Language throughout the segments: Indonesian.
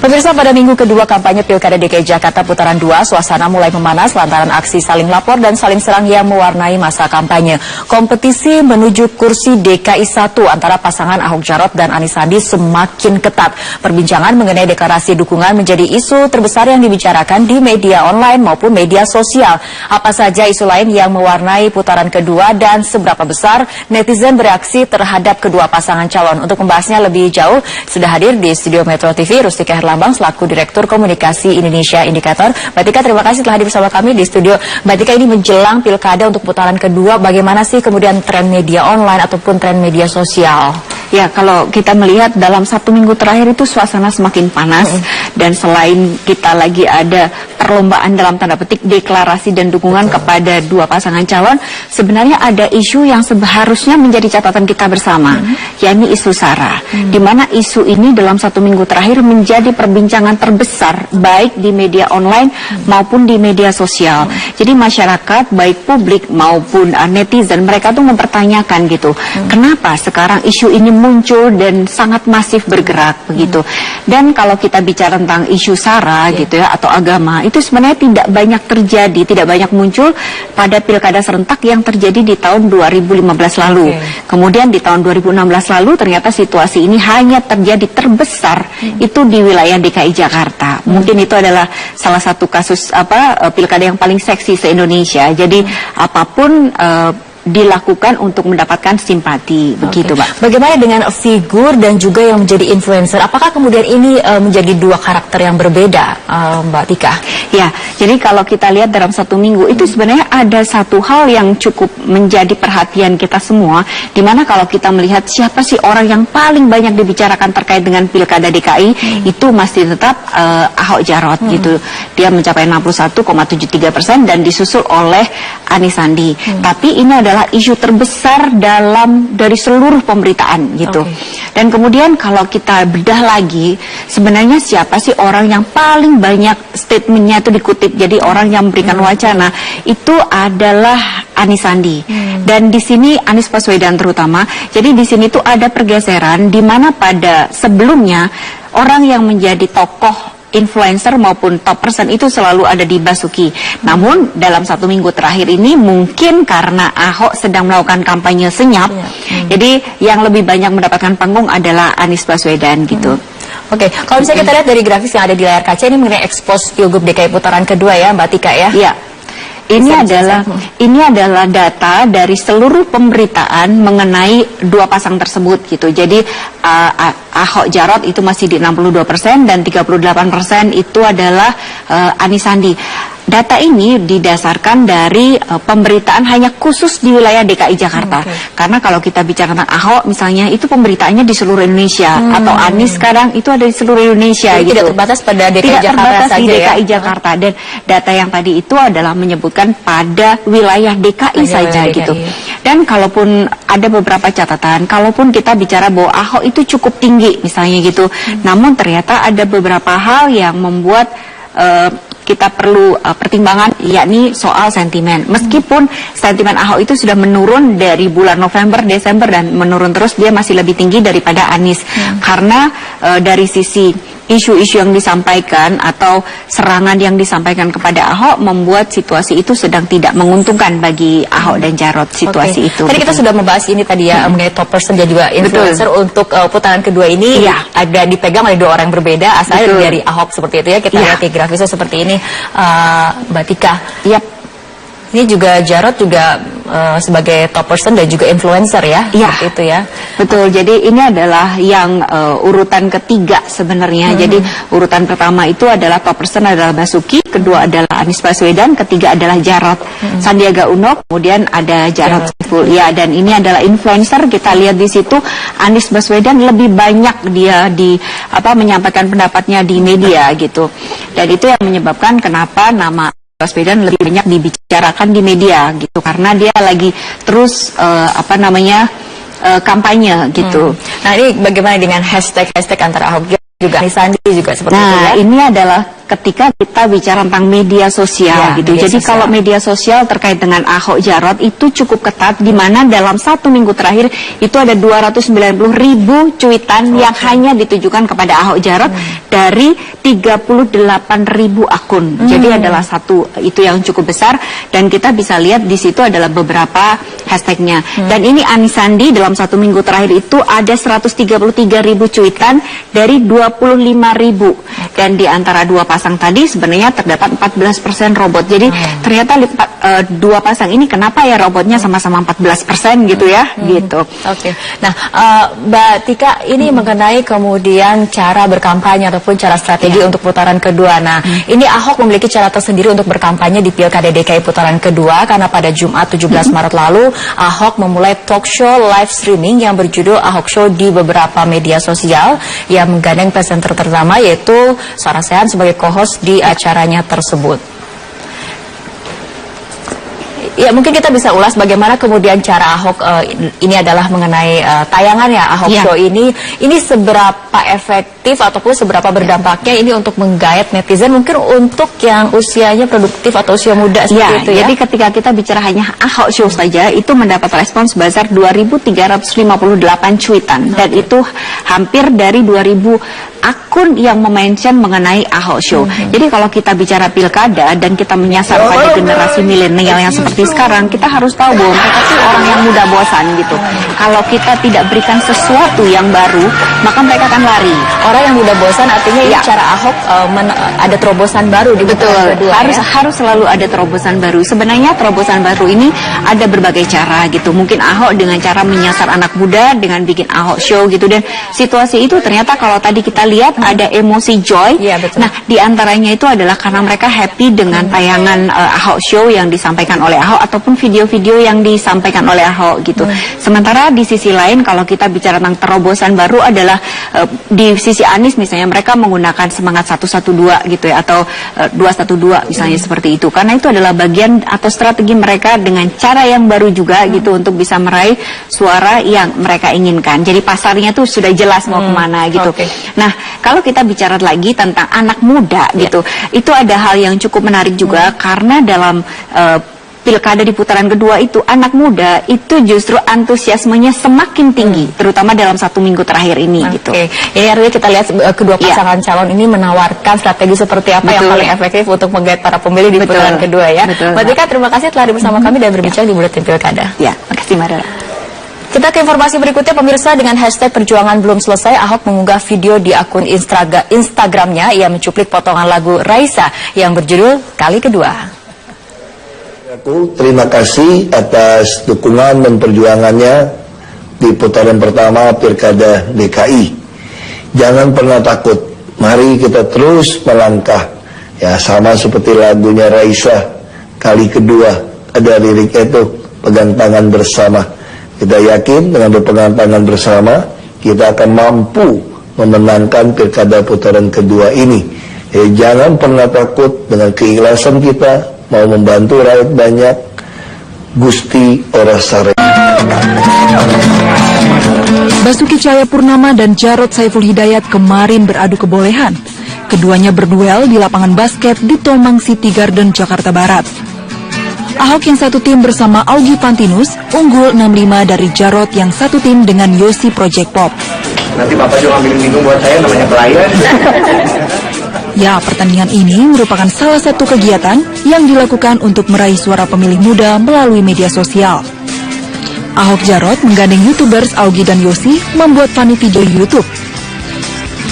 Pemirsa, pada minggu kedua kampanye Pilkada DKI Jakarta putaran 2, suasana mulai memanas lantaran aksi saling lapor dan saling serang yang mewarnai masa kampanye. Kompetisi menuju kursi DKI 1 antara pasangan Ahok Jarot dan Anis Sandi semakin ketat. Perbincangan mengenai deklarasi dukungan menjadi isu terbesar yang dibicarakan di media online maupun media sosial. Apa saja isu lain yang mewarnai putaran kedua dan seberapa besar netizen bereaksi terhadap kedua pasangan calon? Untuk membahasnya lebih jauh, sudah hadir di studio Metro TV Rustika Herlambang selaku Direktur Komunikasi Indonesia Indikator. Mbak Tika, terima kasih telah hadir bersama kami di studio. Mbak Tika, ini menjelang pilkada untuk putaran kedua, bagaimana sih kemudian tren media online ataupun tren media sosial? Ya, kalau kita melihat dalam 1 minggu terakhir itu suasana semakin panas dan selain kita lagi ada perlombaan dalam tanda petik deklarasi dan dukungan kepada dua pasangan calon, sebenarnya ada isu yang seharusnya menjadi catatan kita bersama, yakni isu SARA, di mana isu ini dalam 1 minggu terakhir menjadi perbincangan terbesar baik di media online maupun di media sosial. Jadi masyarakat baik publik maupun netizen, mereka tuh mempertanyakan gitu, kenapa sekarang isu ini muncul dan sangat masif bergerak begitu. Dan kalau kita bicara tentang isu SARA gitu ya, atau agama, itu sebenarnya tidak banyak terjadi, tidak banyak muncul pada pilkada serentak yang terjadi di tahun 2015 lalu. Kemudian di tahun 2016 lalu ternyata situasi ini hanya terjadi terbesar itu di wilayah DKI Jakarta. Mungkin itu adalah salah satu kasus pilkada yang paling seksi se-Indonesia. Jadi apapun dilakukan untuk mendapatkan simpati, begitu, Mbak. Bagaimana dengan figur dan juga yang menjadi influencer? Apakah kemudian ini menjadi dua karakter yang berbeda, Mbak Tika? Ya, jadi kalau kita lihat dalam 1 minggu itu sebenarnya ada satu hal yang cukup menjadi perhatian kita semua, di mana kalau kita melihat siapa sih orang yang paling banyak dibicarakan terkait dengan pilkada DKI, itu masih tetap Ahok Jarot gitu. Dia mencapai 61,73% dan disusul oleh Anis Sandi. Tapi ini adalah isu terbesar dari seluruh pemberitaan gitu. Dan kemudian kalau kita bedah lagi, sebenarnya siapa sih orang yang paling banyak statementnya itu dikutip, jadi orang yang memberikan wacana itu adalah Anis Sandi. Dan di sini Anies Baswedan terutama. Jadi di sini tuh ada pergeseran di mana pada sebelumnya orang yang menjadi tokoh influencer maupun top person itu selalu ada di Basuki. Namun dalam 1 minggu terakhir ini mungkin karena Ahok sedang melakukan kampanye senyap, jadi yang lebih banyak mendapatkan panggung adalah Anies Baswedan gitu. Oke, kalau misalnya kita lihat dari grafis yang ada di layar kaca ini mengenai ekspos Pilgub DKI putaran kedua ya, Mbak Tika ya? Iya. Ini adalah data dari seluruh pemberitaan mengenai dua pasang tersebut gitu. Jadi Ahok Jarot itu masih di 62% dan 38% itu adalah Anis Sandi. Data ini didasarkan dari pemberitaan hanya khusus di wilayah DKI Jakarta. Karena kalau kita bicara tentang Ahok misalnya, itu pemberitaannya di seluruh Indonesia. Atau Anis sekarang itu ada di seluruh Indonesia. Jadi gitu. Tidak terbatas pada DKI Jakarta terbatas saja di DKI ya? Jakarta. Dan data yang tadi itu adalah menyebutkan pada wilayah DKI saja gitu. Dan kalaupun ada beberapa catatan, kalaupun kita bicara bahwa Ahok itu cukup tinggi misalnya gitu, namun ternyata ada beberapa hal yang membuat kita perlu pertimbangan, yakni soal sentimen. Meskipun sentimen Ahok itu sudah menurun dari bulan November, Desember dan menurun terus, dia masih lebih tinggi daripada Anis. Karena dari sisi isu-isu yang disampaikan atau serangan yang disampaikan kepada Ahok membuat situasi itu sedang tidak menguntungkan bagi Ahok dan Jarot, situasi itu. Tadi kita sudah membahas ini tadi ya, mengenai top person dan juga influencer. Untuk putaran kedua ini ada dipegang oleh dua orang yang berbeda, asalnya dari Ahok seperti itu ya. Kita lihat di grafisnya seperti ini, Mbak Tika. Ini juga Jarot juga sebagai top person dan juga influencer ya, seperti itu ya. Betul, jadi ini adalah yang urutan ketiga sebenarnya. Jadi urutan pertama itu adalah top person adalah Basuki, kedua adalah Anies Baswedan, ketiga adalah Jarot Sandiaga Uno, kemudian ada Jarot Saiful. Ya, dan ini adalah influencer. Kita lihat di situ Anies Baswedan lebih banyak dia menyampaikan pendapatnya di media gitu. Dan itu yang menyebabkan kenapa nama Baswedan lebih banyak dibicarakan di media gitu, karena dia lagi terus kampanye gitu. Nah, ini bagaimana dengan hashtag antara Ahok juga Anis Sandi juga seperti itu ya? Nah, ini adalah ketika kita bicara tentang media sosial gitu. Media Jadi sosial. kalau media sosial terkait dengan Ahok Jarot itu cukup ketat, di mana dalam 1 minggu terakhir itu ada 290.000 cuitan yang hanya ditujukan kepada Ahok Jarot dari 38.000 akun. Jadi adalah itu yang cukup besar, dan kita bisa lihat di situ adalah beberapa hashtagnya. Dan ini Anies Sandi dalam 1 minggu terakhir itu ada 133.000 cuitan dari 25.000, dan di antara dua pasang tadi sebenarnya terdapat 14% robot. Jadi ternyata dua pasang ini kenapa ya robotnya sama-sama 14% gitu ya, gitu. Oke. Nah, Mbak Tika, ini mengenai kemudian cara berkampanye ataupun cara strategi untuk putaran kedua. Nah, ini Ahok memiliki cara tersendiri untuk berkampanye di Pilkada DKI putaran kedua, karena pada Jumat 17 Maret lalu Ahok memulai talk show live streaming yang berjudul Ahok Show di beberapa media sosial yang menggandeng presenter terutama yaitu Sarah Sechan sebagai co-host di acaranya tersebut. Ya, mungkin kita bisa ulas bagaimana kemudian cara Ahok ini adalah mengenai tayangan ya Ahok Show ini seberapa efektif ataupun seberapa berdampaknya ini untuk menggait netizen, mungkin untuk yang usianya produktif atau usia muda seperti itu ya. Jadi ketika kita bicara hanya Ahok Show saja itu mendapat respon sebesar 2.358 cuitan, dan itu hampir dari 2.000 akun yang memention mengenai Ahok Show. Jadi kalau kita bicara pilkada dan kita menyasar pada generasi milenial yang seperti sekarang, kita harus tahu bahwa mereka tuh orang yang mudah bosan gitu. Kalau kita tidak berikan sesuatu yang baru, maka mereka akan lari. Orang yang mudah bosan artinya ini cara Ahok ada terobosan baru di putaran kedua. Harus selalu ada terobosan baru. Sebenarnya terobosan baru ini ada berbagai cara gitu. Mungkin Ahok dengan cara menyasar anak muda dengan bikin Ahok Show gitu, dan situasi itu ternyata kalau tadi kita lihat ada emosi joy. Nah, diantaranya itu adalah karena mereka happy dengan tayangan Ahok Show yang disampaikan oleh Ahok ataupun video-video yang disampaikan oleh Ahok gitu. Sementara di sisi lain kalau kita bicara tentang terobosan baru adalah di sisi Anies misalnya mereka menggunakan semangat 112 gitu ya, atau 212 misalnya seperti itu. Karena itu adalah bagian atau strategi mereka dengan cara yang baru juga gitu untuk bisa meraih suara yang mereka inginkan. Jadi pasarnya tuh sudah jelas mau kemana gitu. Nah, kalau kita bicara lagi tentang anak muda gitu, itu ada hal yang cukup menarik juga karena dalam pilkada di putaran kedua itu anak muda itu justru antusiasmenya semakin tinggi, terutama dalam 1 minggu terakhir ini gitu. Ini artinya kita lihat kedua pasangan calon ini menawarkan strategi seperti apa yang paling efektif untuk menggait para pemilih di putaran kedua ya. Mbak Tika, terima kasih telah bersama kami dan berbincang di Buletin Pilkada. Ya, makasih Mbak. Kita ke informasi berikutnya, pemirsa. Dengan hashtag perjuangan belum selesai, Ahok mengunggah video di akun Instagramnya. Ia mencuplik potongan lagu Raisa yang berjudul Kali Kedua. Terima kasih atas dukungan dan perjuangannya di putaran pertama Pilkada DKI. Jangan pernah takut, mari kita terus melangkah. Ya, sama seperti lagunya Raisa, Kali Kedua, ada liriknya itu, pegang tangan bersama. Kita yakin dengan berpegang tangan bersama, kita akan mampu memenangkan Pilkada putaran kedua ini. Jangan pernah takut, dengan keikhlasan kita mau membantu rakyat banyak. Gusti Ora Sare. Basuki Cahayapurnama dan Jarod Saiful Hidayat kemarin beradu kebolehan. Keduanya berduel di lapangan basket di Tomang City Garden, Jakarta Barat. Ahok yang satu tim bersama Augie Pantinus unggul 65 dari Jarod yang satu tim dengan Yosi Project Pop. Nanti Bapak juga ambil minum buat saya, namanya pelayan. Ya, pertandingan ini merupakan salah satu kegiatan yang dilakukan untuk meraih suara pemilih muda melalui media sosial. Ahok Jarod menggandeng YouTubers Augie dan Yosi membuat funny video YouTube.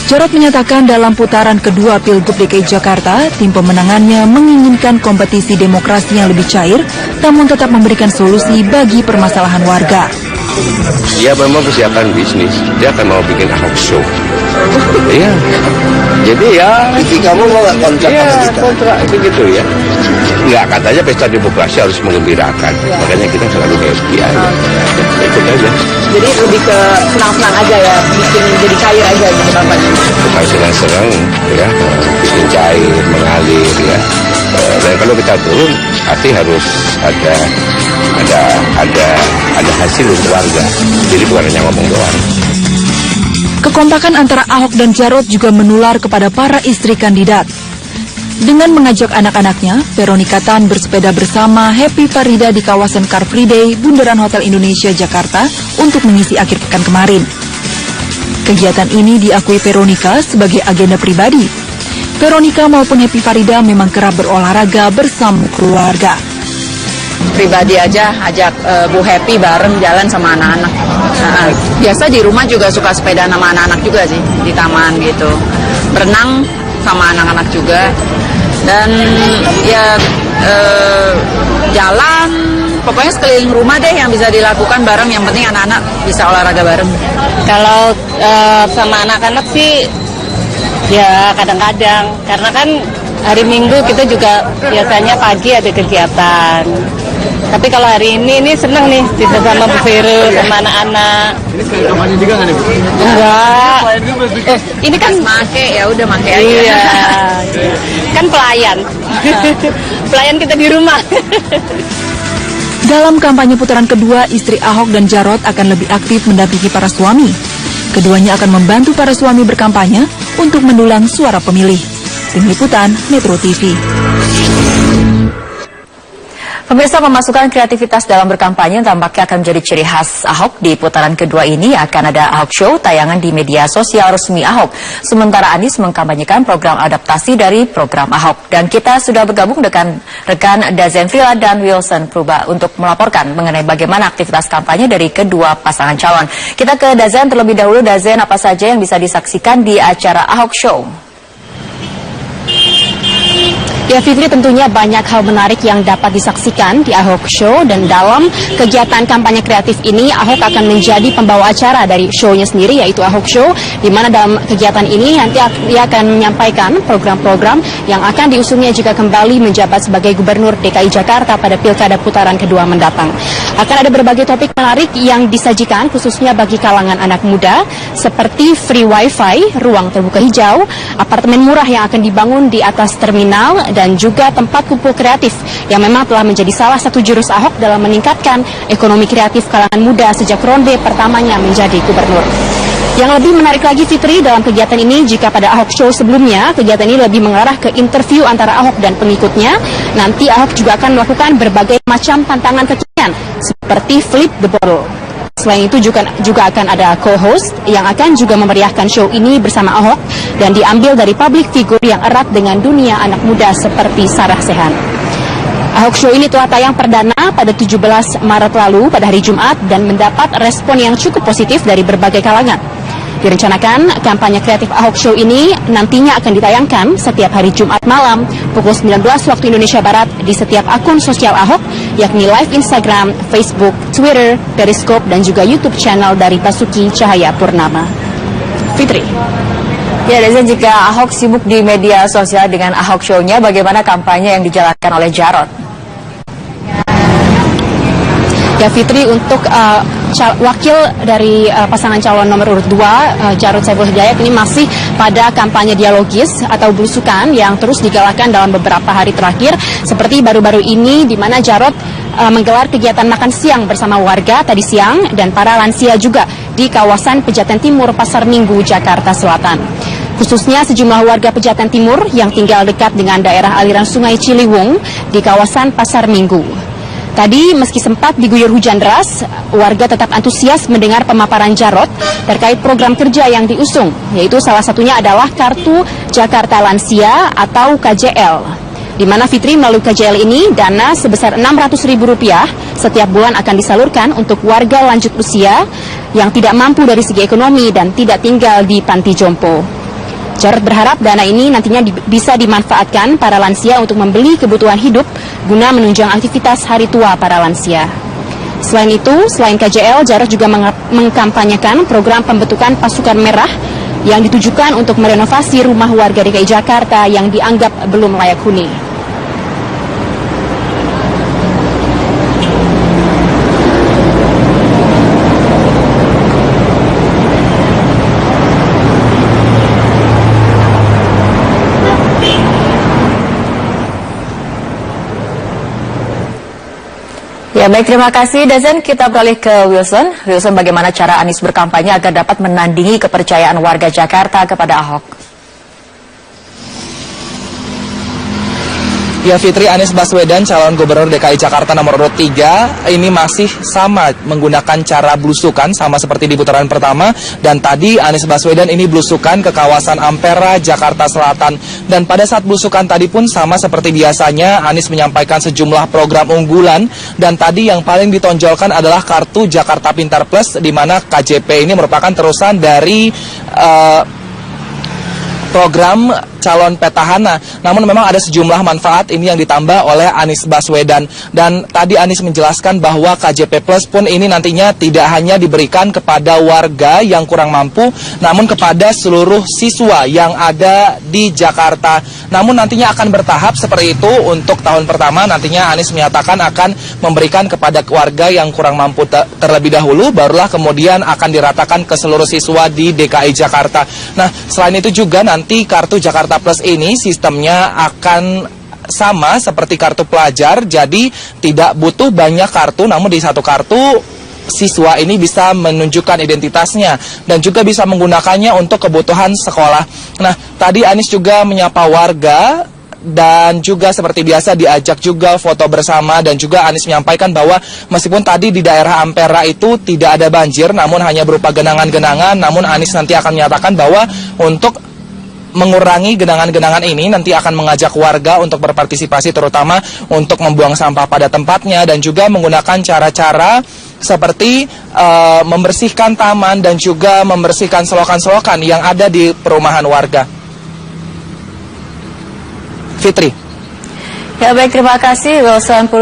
Jarod menyatakan dalam putaran kedua Pilgub DKI Jakarta, tim pemenangannya menginginkan kompetisi demokrasi yang lebih cair, namun tetap memberikan solusi bagi permasalahan warga. Dia memang persiapan bisnis, dia akan mau bikin Ahok Show. Iya, jadi ya. Jadi kamu mau nggak kontrak sama kita? Kontrak begitu ya. Nggak, katanya pesta demokrasi harus mengembirakan, makanya kita selalu happy aja. Ikut aja. Jadi lebih ke senang-senang aja ya, bikin jadi cair aja gitu bapaknya. Bukan senang-senang ya, bikin cair, mengalir ya. Dan kalau kita turun, arti harus ada hasil untuk warga. Jadi bukan hanya ngomong doang. Kekompakan antara Ahok dan Jarod juga menular kepada para istri kandidat. Dengan mengajak anak-anaknya, Veronica Tan bersepeda bersama Happy Farida di kawasan Car Free Day, Bundaran Hotel Indonesia, Jakarta untuk mengisi akhir pekan kemarin. Kegiatan ini diakui Veronica sebagai agenda pribadi. Veronica maupun Happy Farida memang kerap berolahraga bersama keluarga. Pribadi aja ajak Bu Happy bareng jalan sama anak-anak. Biasa di rumah juga suka sepeda sama anak-anak juga sih, di taman gitu. Berenang sama anak-anak juga. Dan ya jalan, pokoknya sekeliling rumah deh yang bisa dilakukan bareng. Yang penting anak-anak bisa olahraga bareng. Kalau sama anak-anak sih ya kadang-kadang, karena kan hari Minggu kita juga biasanya pagi ada kegiatan. Tapi kalau hari ini seneng nih bisa sama Bu Vero, sama anak-anak. Ini sekali kampanye juga nggak nih, Bu? Enggak. Ini kan make ya udah make aja. iya. Kan pelayan. Pelayan kita di rumah. Dalam kampanye putaran kedua, istri Ahok dan Jarot akan lebih aktif mendampingi para suami. Keduanya akan membantu para suami berkampanye untuk mendulang suara pemilih. Tim Liputan Metro TV. Pemirsa, pemasukan kreativitas dalam berkampanye tampaknya akan menjadi ciri khas Ahok. Di putaran kedua ini akan ada Ahok Show, tayangan di media sosial resmi Ahok. Sementara Anies mengkampanyekan program adaptasi dari program Ahok. Dan kita sudah bergabung dengan rekan Dazen Villa dan Wilson Pruba untuk melaporkan mengenai bagaimana aktivitas kampanye dari kedua pasangan calon. Kita ke Dazen terlebih dahulu. Dazen, apa saja yang bisa disaksikan di acara Ahok Show? Ya Fitri, tentunya banyak hal menarik yang dapat disaksikan di Ahok Show, dan dalam kegiatan kampanye kreatif ini Ahok akan menjadi pembawa acara dari show-nya sendiri, yaitu Ahok Show, di mana dalam kegiatan ini nanti dia akan menyampaikan program-program yang akan diusungnya jika kembali menjabat sebagai Gubernur DKI Jakarta pada Pilkada putaran kedua mendatang. Akan ada berbagai topik menarik yang disajikan khususnya bagi kalangan anak muda, seperti free wifi, ruang terbuka hijau, apartemen murah yang akan dibangun di atas terminal, dan juga tempat kumpul kreatif yang memang telah menjadi salah satu jurus Ahok dalam meningkatkan ekonomi kreatif kalangan muda sejak ronde pertamanya menjadi gubernur. Yang lebih menarik lagi Fitri, dalam kegiatan ini, jika pada Ahok Show sebelumnya, kegiatan ini lebih mengarah ke interview antara Ahok dan pengikutnya, nanti Ahok juga akan melakukan berbagai macam tantangan kekinian seperti flip the bottle. Selain itu juga akan ada co-host yang akan juga memeriahkan show ini bersama Ahok, dan diambil dari public figure yang erat dengan dunia anak muda seperti Sarah Sechan. Ahok Show ini telah tayang perdana pada 17 Maret lalu pada hari Jumat dan mendapat respon yang cukup positif dari berbagai kalangan. Direncanakan kampanye kreatif Ahok Show ini nantinya akan ditayangkan setiap hari Jumat malam pukul 19 waktu Indonesia Barat di setiap akun sosial Ahok, yakni live Instagram, Facebook, Twitter, Periscope, dan juga YouTube channel dari Basuki Cahayapurnama. Fitri. Ya, Deza, jika Ahok sibuk di media sosial dengan Ahok Show-nya, bagaimana kampanye yang dijalankan oleh Jarot? Ya Fitri, untuk wakil dari pasangan calon nomor urut 2, Jarod Saiful Hidayat, ini masih pada kampanye dialogis atau belusukan yang terus digalakkan dalam beberapa hari terakhir, seperti baru-baru ini di mana Jarod menggelar kegiatan makan siang bersama warga tadi siang dan para lansia juga di kawasan Pejaten Timur, Pasar Minggu, Jakarta Selatan. Khususnya sejumlah warga Pejaten Timur yang tinggal dekat dengan daerah aliran Sungai Ciliwung di kawasan Pasar Minggu. Tadi meski sempat diguyur hujan deras, warga tetap antusias mendengar pemaparan Jarot terkait program kerja yang diusung, yaitu salah satunya adalah Kartu Jakarta Lansia atau KJL. Di mana Fitri, melalui KJL ini dana sebesar Rp600.000 setiap bulan akan disalurkan untuk warga lanjut usia yang tidak mampu dari segi ekonomi dan tidak tinggal di panti jompo. Jarot berharap dana ini nantinya bisa dimanfaatkan para lansia untuk membeli kebutuhan hidup guna menunjang aktivitas hari tua para lansia. Selain itu, selain KJL, Jarot juga mengkampanyekan program pembentukan pasukan merah yang ditujukan untuk merenovasi rumah warga DKI Jakarta yang dianggap belum layak huni. Ya, baik, terima kasih Dazen. Kita beralih ke Wilson. Wilson, bagaimana cara Anies berkampanye agar dapat menandingi kepercayaan warga Jakarta kepada Ahok? Ya Fitri, Anies Baswedan calon gubernur DKI Jakarta nomor urut 3 ini masih sama menggunakan cara belusukan sama seperti di putaran pertama, dan tadi Anies Baswedan ini belusukan ke kawasan Ampera, Jakarta Selatan, dan pada saat belusukan tadi pun sama seperti biasanya Anies menyampaikan sejumlah program unggulan, dan tadi yang paling ditonjolkan adalah kartu Jakarta Pintar Plus, di mana KJP ini merupakan terusan dari program calon petahana. Namun memang ada sejumlah manfaat ini yang ditambah oleh Anies Baswedan. Dan tadi Anies menjelaskan bahwa KJP Plus pun ini nantinya tidak hanya diberikan kepada warga yang kurang mampu, namun kepada seluruh siswa yang ada di Jakarta. Namun nantinya akan bertahap seperti itu. Untuk tahun pertama nantinya Anies menyatakan akan memberikan kepada warga yang kurang mampu terlebih dahulu, barulah kemudian akan diratakan ke seluruh siswa di DKI Jakarta. Nah, selain itu juga nanti kartu Jakarta Plus ini sistemnya akan sama seperti kartu pelajar, jadi tidak butuh banyak kartu, namun di satu kartu siswa ini bisa menunjukkan identitasnya dan juga bisa menggunakannya untuk kebutuhan sekolah. Nah, tadi Anies juga menyapa warga dan juga seperti biasa diajak juga foto bersama, dan juga Anies menyampaikan bahwa meskipun tadi di daerah Ampera itu tidak ada banjir, namun hanya berupa genangan-genangan, namun Anies nanti akan menyatakan bahwa untuk mengurangi genangan-genangan ini nanti akan mengajak warga untuk berpartisipasi, terutama untuk membuang sampah pada tempatnya dan juga menggunakan cara-cara seperti membersihkan taman dan juga membersihkan selokan-selokan yang ada di perumahan warga. Fitri. Ya baik, terima kasih Wilson Purba.